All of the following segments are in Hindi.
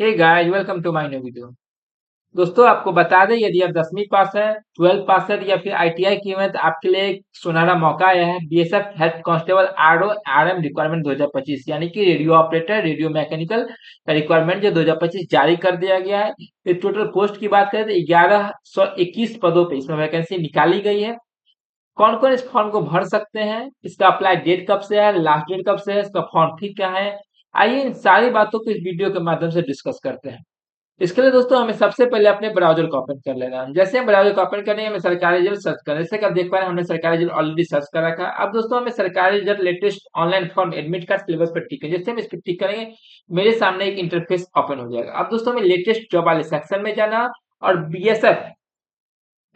Hey guys, welcome to my new video. दोस्तों, आपको बता दें, यदि आप 10वीं पास है, 12 पास है या फिर आईटीआई किए हैं तो आपके लिए एक सुनहरा मौका आया है। BSF head constable RO RM requirement 2025 यानी कि रेडियो ऑपरेटर, रेडियो मैकेनिकल का रिक्वायरमेंट जो 2025 जारी कर दिया गया है। इस टोटल पोस्ट की बात करें तो 1121 पदों पे इसमें वैकेंसी निकाली गई है। कौन कौन इस फॉर्म को भर सकते हैं, इसका अप्लाई डेट कब से है, लास्ट डेट कब से है, इसका फॉर्म फी क्या है, आइए इन सारी बातों को इस वीडियो के माध्यम से डिस्कस करते हैं। इसके लिए दोस्तों हमें सबसे पहले अपने ब्राउजर को ओपन कर लेना है। जैसे हम ब्राउजर को ओपन करेंगे, हमें सरकारी रिजल्ट सर्च करना है। जैसे कि आप देख पा रहे हैं, हमने सरकारी रिजल्ट ऑलरेडी सर्च कर रखा है। अब दोस्तों हमें सरकारी result latest online form admit card syllabus पर टिक है। जैसे हम इस पर टिक करेंगे, मेरे सामने एक इंटरफेस ओपन हो जाएगा। अब दोस्तों हमें लेटेस्ट जॉब वाले सेक्शन में जाना और BSF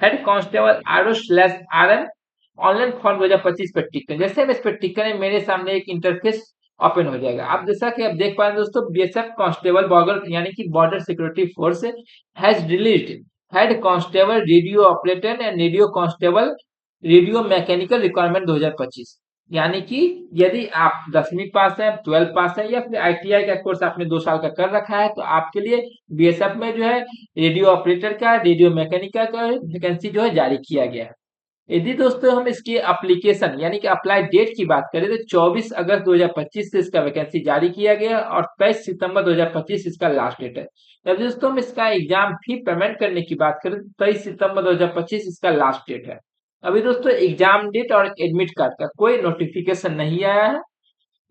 head constable RO slash RM online form 2025 पर टिक करें। जैसे हम इस पर टिक करें, मेरे सामने एक इंटरफेस ओपन हो जाएगा। अब जैसा कि आप देख पा रहे हैं दोस्तों, बीएसएफ कांस्टेबल बॉर्डर यानी कि border security force has released head constable radio operator and radio constable radio mechanical requirement 2025। यानी कि यदि आप 10वीं पास है, 12 पास है या फिर आईटीआई का कोर्स आपने 2 साल का कर रखा है, तो आपके लिए बीएसएफ में जो है रेडियो ऑपरेटर का, रेडियो मैकेनिकल का वैकेंसी जो है जारी किया गया है। यदि दोस्तों हम इसकी एप्लीकेशन यानी कि अप्लाई डेट की बात करें तो 24 अगस्त 2025 से इसका वैकेंसी जारी किया गया और 23 सितंबर 2025 इसका लास्ट डेट है। जब दोस्तों हम इसका एग्जाम फी पेमेंट करने की बात करें तो 23 सितंबर 2025 इसका लास्ट डेट है। अभी दोस्तों एग्जाम डेट और एडमिट कार्ड का कोई नोटिफिकेशन नहीं आया है।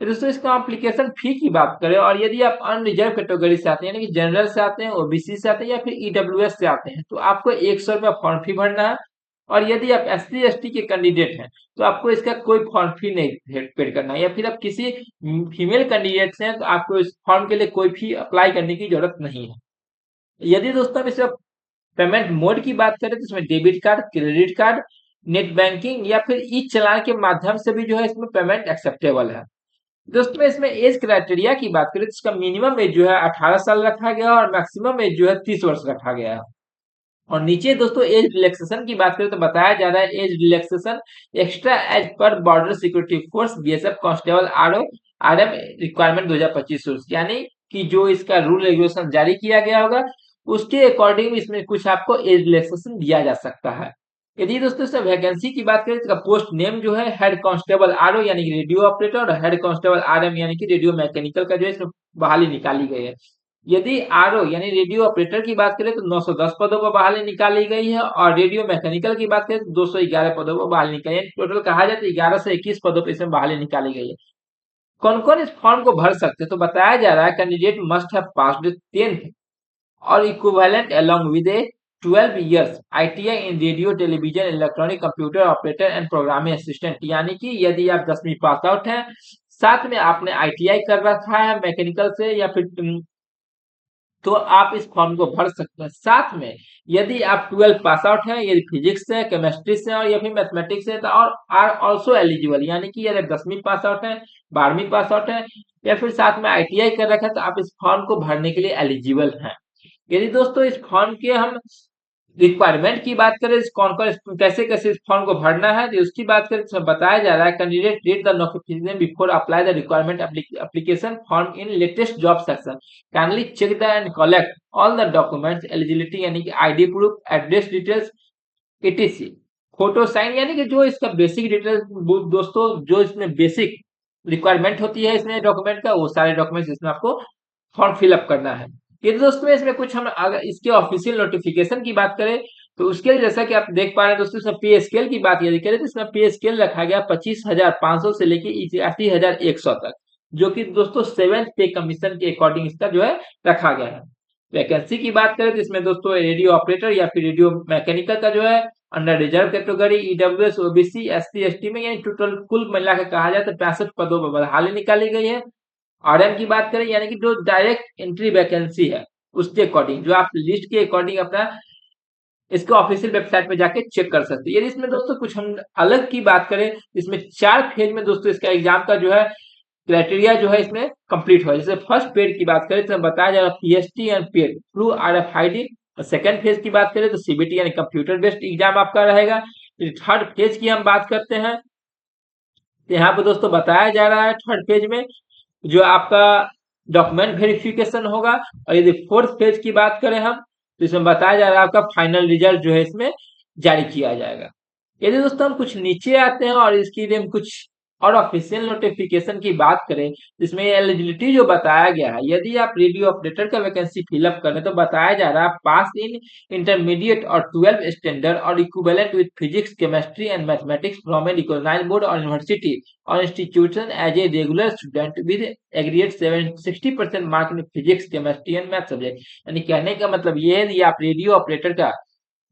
तो दोस्तों इसका एप्लीकेशन फी की बात करें और यदि आप अनरिजर्व कैटेगरी से आते हैं यानी कि जनरल से आते हैं, ओबीसी से आते हैं या फिर ईडब्ल्यूएस से आते हैं, तो आपको 100 रुपया फॉर्म फी भरना है। और यदि आप एससी एसटी के कैंडिडेट हैं तो आपको इसका कोई फॉर्म फी नहीं पेड करना है, या फिर आप किसी फीमेल कैंडिडेट हैं तो आपको इस फॉर्म के लिए कोई फी अप्लाई करने की जरूरत नहीं है। यदि दोस्तों हम इसका पेमेंट मोड की बात करें तो इसमें debit card, credit card, net banking या फिर ई चालान के माध्यम से भी जो है इसमें पेमेंट एक्सेप्टेबल है। दोस्तों इसमें एज क्राइटेरिया की बात करें तो इसका मिनिमम एज जो है 18 साल रखा गया और मैक्सिमम एज जो है 30 वर्ष रखा गया है। और नीचे दोस्तों एज रिलैक्सेशन की बात करें तो बताया जा रहा है एज रिलैक्सेशन एक्स्ट्रा एज पर border security force BSF constable RO RM requirement 2025 यानी कि जो इसका रूल रेगुलेशन जारी किया गया होगा उसके अकॉर्डिंग इसमें कुछ आपको एज रिलैक्सेशन दिया जा सकता है। यदि दोस्तों इसमें वैकेंसी की बात करें तो पोस्ट नेम जो है हेड कांस्टेबल आरओ यानी कि रेडियो ऑपरेटर और हेड कांस्टेबल आरएम यानी कि रेडियो मैकेनिकल का जो है इसमें बहाली निकाली गई है। यदि आरओ यानी रेडियो ऑपरेटर की बात करें तो 910 पदों पर बहाली निकाली गई है और रेडियो मैकेनिकल की बात करें तो 211 पदों पर बहाली निकाली है। टोटल कहा जाए तो 11 से 21 पदों पर इसमें बहाली निकाली गई है। कौन कौन इस फॉर्म को भर सकते हैं तो बताया जा रहा है candidate must have passed 10th और equivalent along with A 12 years ITI in radio television electronic computer operator and programming assistant. यानी कि यदि आप 10वीं पास आउट हैं, साथ में आपने आईटीआई कर रखा है मैकेनिकल से या फिर तो आप इस फॉर्म को भर सकते हैं। साथ में यदि आप 12 पास आउट हैं, यदि फिजिक्स से, केमिस्ट्री से और या फिर मैथमेटिक्स से, तो और आर ऑल्सो एलिजिबल यानी कि यदि 10वीं पास आउट है, 12वीं पास आउट है या फिर साथ में आईटीआई कर रखा है तो आप इस फॉर्म को भरने के लिए एलिजिबल हैं। यदि दोस्तों इस फॉर्म के हम रिक्वायरमेंट की बात करें, कौन कौन कैसे कैसे इस फॉर्म को भरना है तो उसकी बात करें तो बताया जा रहा है candidate read the notification before apply the requirement application form in latest job section kindly check the and collect all the documents eligibility यानी कि ID proof, address details, ETC, photo sign यानी कि जो इसका बेसिक डिटेल्स दोस्तों जो इसमें बेसिक रिक्वायरमेंट होती है इसमें डॉक्यूमेंट का, वो सारे डॉक्यूमेंट्स इसमें आपको फॉर्म फिलअप करना है। ये दोस्तों इसमें कुछ हम अगर इसके ऑफिशियल नोटिफिकेशन की बात करें तो उसके लिए जैसा कि आप देख पा रहे हैं दोस्तों, इसमें पे स्केल की बात यदि करें तो इसमें पे स्केल रखा गया 25,500 से लेके 81,100 तक, जो कि दोस्तों 7th पे कमीशन के अकॉर्डिंग इसका जो है रखा गया है। वैकेंसी की बात करें तो इसमें दोस्तों रेडियो ऑपरेटर या फिर रेडियो मैकेनिकल का जो है under reserve category, EWS, OBC, SC, ST में यानी टोटल कुल मिला के कहा जाए तो 65 पदों पर बहाली निकाली गई है। आरएम की बात करें यानी कि जो डायरेक्ट एंट्री वैकेंसी है उसके अकॉर्डिंग, जो आप लिस्ट के अकॉर्डिंग अपना इसके ऑफिशियल वेबसाइट पे जाके चेक कर सकते हैं। यदि इसमें दोस्तों कुछ हम अलग की बात करें, इसमें 4 फेज में दोस्तों इसका एग्जाम का जो है क्राइटेरिया जो है इसमें कंप्लीट हो। जैसे फर्स्ट पेड की बात करें तो बताया जा रहा है PST and paid through RFID. Second phase की बात करें तो सीबीटी यानी कंप्यूटर बेस्ड एग्जाम आपका रहेगा। थर्ड फेज की हम बात करते हैं तो यहाँ पे दोस्तों बताया जा रहा है थर्ड फेज में जो आपका डॉक्यूमेंट वेरिफिकेशन होगा। और यदि फोर्थ फेज की बात करें हम, तो इसमें बताया जा रहा है आपका फाइनल रिजल्ट जो है इसमें जारी किया जाएगा। यदि दोस्तों हम कुछ नीचे आते हैं और इसके लिए हम कुछ और ऑफिशियल नोटिफिकेशन की बात करें, इसमें एलिजिबिलिटी जो बताया गया है, यदि आप रेडियो ऑपरेटर का वैकेंसी फिलअप करें तो बताया जा रहा है पास इन इंटरमीडिएट और 12 स्टैंडर्ड और equivalent with physics chemistry and mathematics from a recognised board और यूनिवर्सिटी और institution as a regular student with aggregate 60% mark in physics chemistry and math subject. यानी कहने का मतलब ये है, यदि आप रेडियो ऑपरेटर का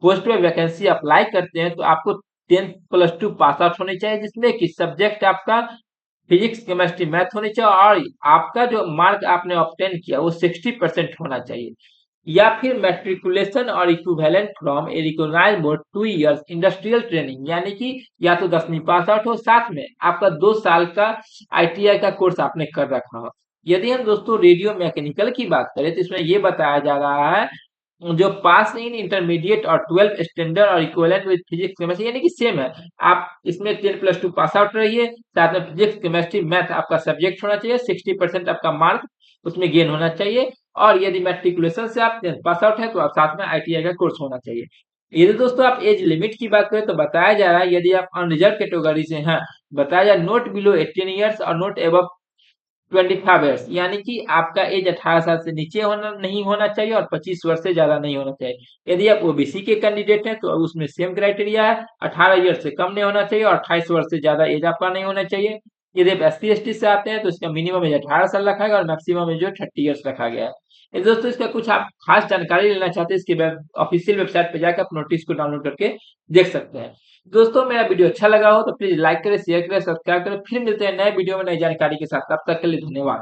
पोस्ट पे वैकेंसी अप्लाई करते हैं तो आपको 10+2 पास आउट होनी चाहिए, जिसमें कि सब्जेक्ट आपका फिजिक्स केमिस्ट्री मैथ होनी चाहिए और आपका जो मार्क आपने ऑब्टेन किया वो 60% होना चाहिए। या फिर मैट्रिकुलेशन और equivalent from a recognised board 2 years industrial training, यानी कि या तो 10वीं पास आउट हो, साथ में आपका 2 साल का आईटीआई का कोर्स आपने कर रखा हो। यदि हम दोस्तों रेडियो मैकेनिकल की बात करें तो इसमें ये बताया जा रहा है जो पास इन इंटरमीडिएट और 12 स्टैंडर्ड और इक्विवेलेंट विद फिजिक्स केमिस्ट्री, यानी कि सेम है। आप इसमें 10+2 पास आउट रहिए, साथ में फिजिक्स केमिस्ट्री मैथ आपका सब्जेक्ट होना चाहिए, 60% आपका मार्क उसमें गेन होना चाहिए। और यदि मैट्रिकुलेशन से आप 10 पास आउट है तो आप साथ में आईटीआई का कोर्स होना चाहिए। यदि दोस्तों आप एज लिमिट की बात करें तो बताया जा रहा है यदि आप अनरिजर्व कैटेगरी से हैं, बताया जा नोट बिलो 18 ईयर्स और नोट एबव 25 ईयर्स, यानी कि आपका एज 18 साल से नीचे होना नहीं होना चाहिए और 25 वर्ष से ज्यादा नहीं होना चाहिए। यदि आप ओबीसी के कैंडिडेट हैं तो उसमें सेम क्राइटेरिया है, 18 ईयर से कम नहीं होना चाहिए और 28 वर्ष से ज्यादा एज आपका नहीं होना चाहिए। यदि आप एससी एसटी से आते हैं तो इसका मिनिमम एज 18 साल रखा गया और मैक्सिमम एज जो 30 ईयर्स रखा गया है। यदि दोस्तों इसका कुछ आप खास जानकारी लेना चाहते हैं, इसकी ऑफिशियल वेबसाइट पर जाकर आप नोटिस को डाउनलोड करके देख सकते हैं। दोस्तों मेरा वीडियो अच्छा लगा हो तो प्लीज लाइक करें, शेयर करें, सब्सक्राइब करें। फिर मिलते हैं नए वीडियो में नई जानकारी के साथ, तब तक के लिए धन्यवाद।